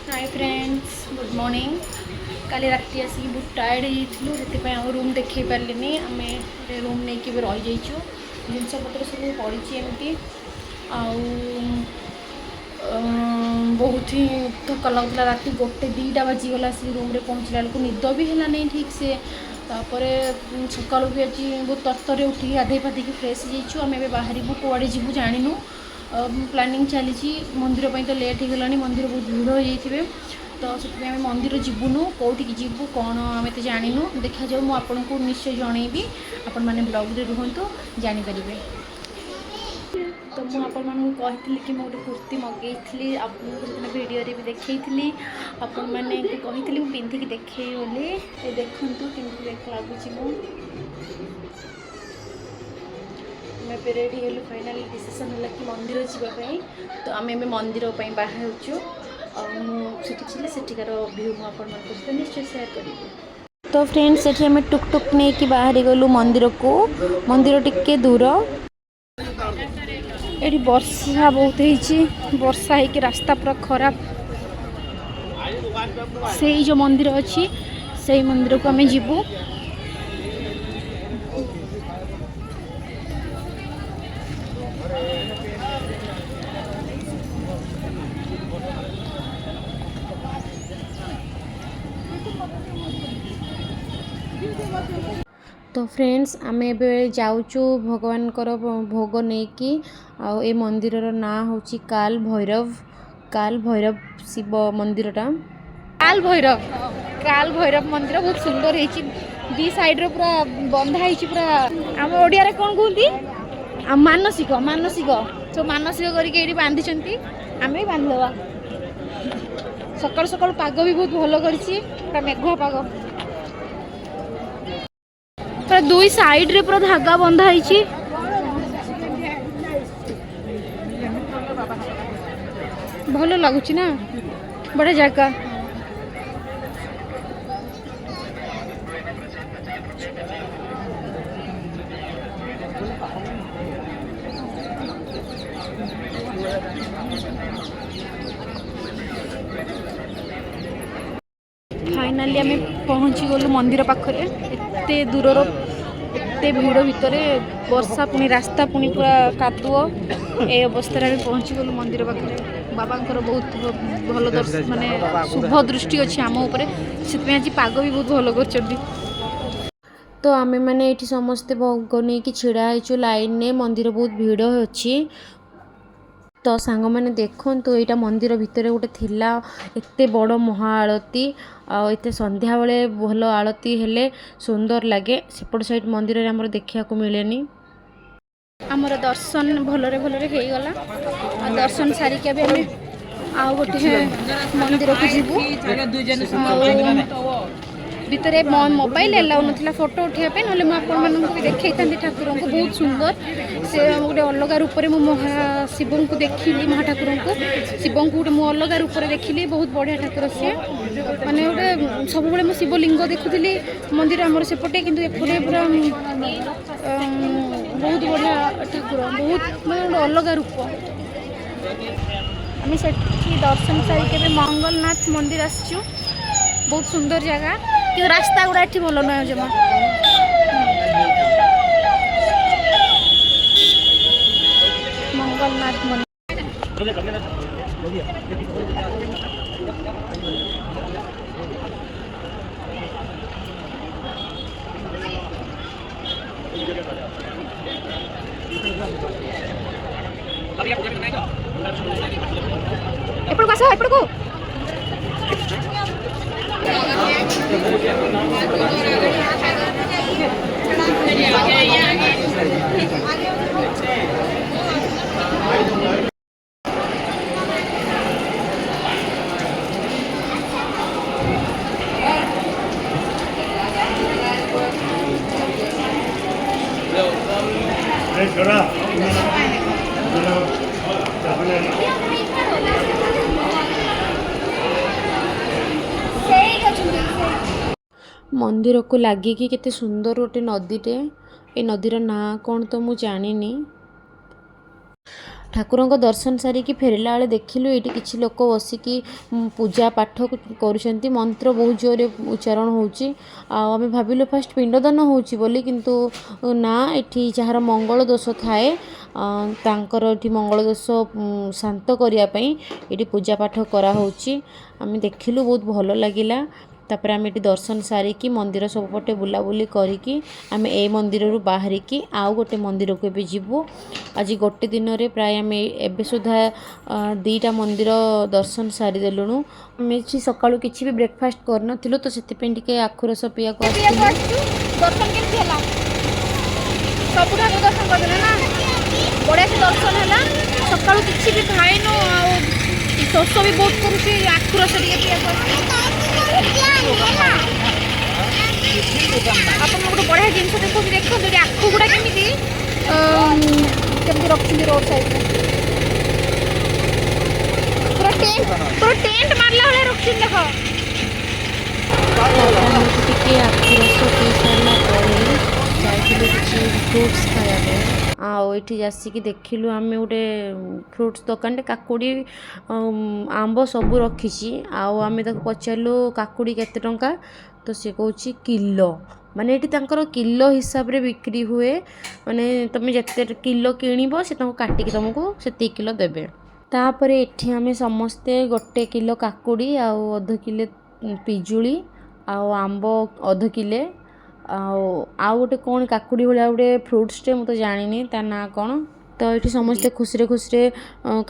Hi friends good morning काली राति आसिक बहुत tired होती आम रूम देखे पारे आम रूम नहीं कि रही जाइए जिनपतर सब पड़ी एमती बहुत ही थका लगुला राति गोटे दीटा बाजीगला आसिक रूम रे पहुँचला बेलू निद भी है नहीं ठीक से तापर सका भी आज बहुत तरतर उठिक गाधे पाधिक फ्रेश हो आम बाहर कौड़े जीवु जानू प्लानिंग चली मंदिर तो लेट हो गला मंदिर बहुत भिड़ हो जाइए तो से मंदिर जीवुनु कौटिक जीवु कौन आम तो जानू देखा जाऊ मुझे आपको निश्चय जनइबी आपण मैंने ब्लॉग रे रुहतु जानीपर तो मुझे कही कि मैं गोटे कुर्ती मगेली आपको वीडियो भी देखी आपण मैंने कही पिंधिकी देखे बोली देखु केमती देख लगुच मैं रेडी हेलु फाइनाली डिसीजन है कि मंदिर जावाई तो आम मंदिर बाहर सेठिकार व्यू मुझे निश्चय सेयार करी। तो फ्रेंड्स से आम टुकटुक नहीं कि बाहरी गलु मंदिर को मंदिर टिके दूर ये वर्षा बहुत वर्षा है रास्ता पूरा खराब से जो मंदिर अच्छी से मंदिर को आम जीवु तो फ्रेंड्स आम ए जाऊँ भगवान भोग नहीं कि ए मंदिर ना हूँ काल भैरव शिव मंदिरटा काल भैरव मंदिर बहुत सुंदर है दी साइड रे पूरा बंधा है पूरा आम ओडिया रे कौन कहती मानसिक सब मानसिक करके बांधी आम भी बांधवा सकाल सकाल पाग भी बहुत भल कर मेघुआ पाग पूरा दुई साइड रे पूरा धागा बंधा है भल लगुच ना बड़ा जगह फाइनाली आम पहुँची गलु मंदिर पाखरे एते दूरर एते भिड़ भितर वर्षा पुणी रास्ता पुणी पूरा कादुओ ए अवस्था आम पहुँची गलु मंदिर पाखरे बाबा बहुत भल दर्शन माने शुभ दृष्टि अच्छी आम उपर से आज पाग भी बहुत भल कर तो आम मैंने ये समस्ते भोग नहीं कि छिड़ा लाइन ने मंदिर बहुत भिड़ अच्छी तो सांग मैंने देखु यहाँ मंदिर भितर गोटे थिला एते बड़ महाआरती आते संध्या बेले भल आरती हेले सुंदर लगे सेपट साइड मंदिर आमर देखा मिलेनी आमर दर्शन भलरे हो गला दर्शन सारिका भी आम गोटे मंदिर को जीवु भितर मोबाइल एलाउ ना फोटो उठाइबे ना मुझे देखी था ठाकुर को बहुत सुंदर से गोटे अलग रूप में महाशिव को देखिली महाठाकुर को शिव को गोटे मुझे अलग रूप में देखिली बहुत बढ़िया ठाकुर सी माने गोटे सब मुझे शिवलिंग देखुली मंदिर आमर सेपटे कि एपटे पूरा बहुत बढ़िया ठाकुर बहुत मैं अलग रूप आम से दर्शन सारिके मंगलनाथ मंदिर आसचु बहुत सुंदर जगह कि रास्ता गुड़ा ये भल नुह जमा मंगलनाथ मंदिर एपड़को मंदिर को लगे कि केते सुंदर गोटे नदीटे ए नदीर ना कौन तो मु जानिनी ଠାକୁରଙ୍କ ଦର୍ଶନ ସାରିକି ଫେରିଲା ବେଳେ ଦେଖିଲୁ ଏଇଠି କିଛି ଲୋକ ବସିକି ପୂଜା ପାଠ କରୁଛନ୍ତି। ମନ୍ତ୍ର ବହୁତ ଜୋରରେ ଉଚ୍ଚାରଣ ହେଉଛି। ଆଉ ଆମେ ଭାବିଲୁ ଫାଷ୍ଟ ପିଣ୍ଡଦାନ ହେଉଛି ବୋଲି, କିନ୍ତୁ ନା, ଏଠି ଯାହାର ମଙ୍ଗଳ ଦୋଷ ଥାଏ ତାଙ୍କର ଏଠି ମଙ୍ଗଳ ଦୋଷ ଶାନ୍ତ କରିବା ପାଇଁ ଏଠି ପୂଜା ପାଠ କରାହେଉଛି। ଆମେ ଦେଖିଲୁ, ବହୁତ ଭଲ ଲାଗିଲା। ତାପରେ ଆମେ ଏଠି ଦର୍ଶନ ସାରିକି ମନ୍ଦିର ସବୁପଟେ ବୁଲାବୁଲି କରିକି ଆମେ ଏଇ ମନ୍ଦିରରୁ ବାହାରିକି ଆଉ ଗୋଟେ ମନ୍ଦିରକୁ ଏବେ ଯିବୁ। ଆଜି ଗୋଟେ ଦିନରେ ପ୍ରାୟ ଆମେ ଏବେ ସୁଦ୍ଧା 2ଟା ମନ୍ଦିର ଦର୍ଶନ ସାରିଦେଲୁଣୁ। ଆମେ ଏଠି ସକାଳୁ କିଛି ବି ବ୍ରେକଫାଷ୍ଟ କରିନଥିଲୁ, ତ ସେଥିପାଇଁ ଟିକେ ଆଖୁ ରସ ପିଇବାକୁ ଆସିଥିଲୁ। ଦର୍ଶନ କେମିତି ହେଲା? ସବୁ ଠାକୁର ଦର୍ଶନ କରିଦେଲେ ନା? ବଢ଼ିଆ ସେ ଦର୍ଶନ ହେଲା। ସକାଳୁ କିଛି ବି ଖାଇନୁ, ଆଉ ଶୋଷ ବି ବହୁତ କରୁଛି। ଆଖୁ ରସ ଟିକେ ପିଇବାକୁ ଆପଣ ଗୋଟେ ବଢ଼ିଆ ଜିନିଷ ଦେଖୁଛି, ଦେଖନ୍ତୁ ଏଠି ଆଖୁ ଗୁଡ଼ା କେମିତି ରଖିଛନ୍ତି ରୋଡ୍ ସାଇଡ୍ରେ। ପୁରା ଟେଣ୍ଟ ମାରିଲା ଭଳିଆ ରଖିଛନ୍ତି ଦେଖ। ତାପରେ ଆମେ ଏଠି ଟିକେ ଆଖୁ ରସ ପିଇ ସାରିଲା ପରେ ଯାଇଥିଲୁ କିଛି ଫ୍ରୁଟ୍ସ ଖାଇବା ପାଇଁ। ଆଉ ଏଠି ଆସିକି ଦେଖିଲୁ ଆମେ ଗୋଟେ ଫ୍ରୁଟ୍ସ ଦୋକାନଟେ, କାକୁଡ଼ି ଆମ୍ବ ସବୁ ରଖିଛି। ଆଉ ଆମେ ତାକୁ ପଚାରିଲୁ କାକୁଡ଼ି କେତେ ଟଙ୍କା, ତ ସେ କହୁଛି କିଲୋ। ମାନେ ଏଠି ତାଙ୍କର କିଲୋ ହିସାବରେ ବିକ୍ରି ହୁଏ। ମାନେ ତୁମେ ଯେତେ କିଲୋ କିଣିବ ସେ ତାଙ୍କୁ କାଟିକି ତୁମକୁ ସେତିକି କିଲୋ ଦେବେ। ତାପରେ ଏଠି ଆମେ ସମସ୍ତେ 1 କିଲୋ କାକୁଡ଼ି ଆଉ ଅଧ କିଲୋ ପିଜୁଳି ଆଉ ଆମ୍ବ ଅଧ କିଲୋ ଆଉ ଗୋଟେ କ'ଣ କାକୁଡ଼ି ଭଳିଆ ଗୋଟେ ଫ୍ରୁଟ୍ସଟେ, ମୁଁ ତ ଜାଣିନି ତା ନାଁ କ'ଣ। ତ ଏଠି ସମସ୍ତେ ଖୁସିରେ ଖୁସିରେ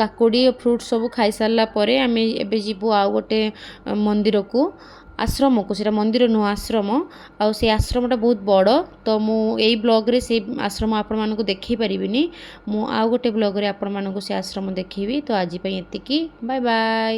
କାକୁଡ଼ି ଫ୍ରୁଟ୍ସ ସବୁ ଖାଇସାରିଲା ପରେ ଆମେ ଏବେ ଯିବୁ ଆଉ ଗୋଟେ ମନ୍ଦିରକୁ, ଆଶ୍ରମକୁ। ସେଇଟା ମନ୍ଦିର ନୁହଁ, ଆଶ୍ରମ। ଆଉ ସେ ଆଶ୍ରମଟା ବହୁତ ବଡ଼, ତ ମୁଁ ଏଇ ବ୍ଲଗ୍ରେ ସେଇ ଆଶ୍ରମ ଆପଣମାନଙ୍କୁ ଦେଖାଇ ପାରିବିନି। ମୁଁ ଆଉ ଗୋଟେ ବ୍ଲଗ୍ରେ ଆପଣମାନଙ୍କୁ ସେ ଆଶ୍ରମ ଦେଖେଇବି। ତ ଆଜି ପାଇଁ ଏତିକି, ବାଏ ବାଏ।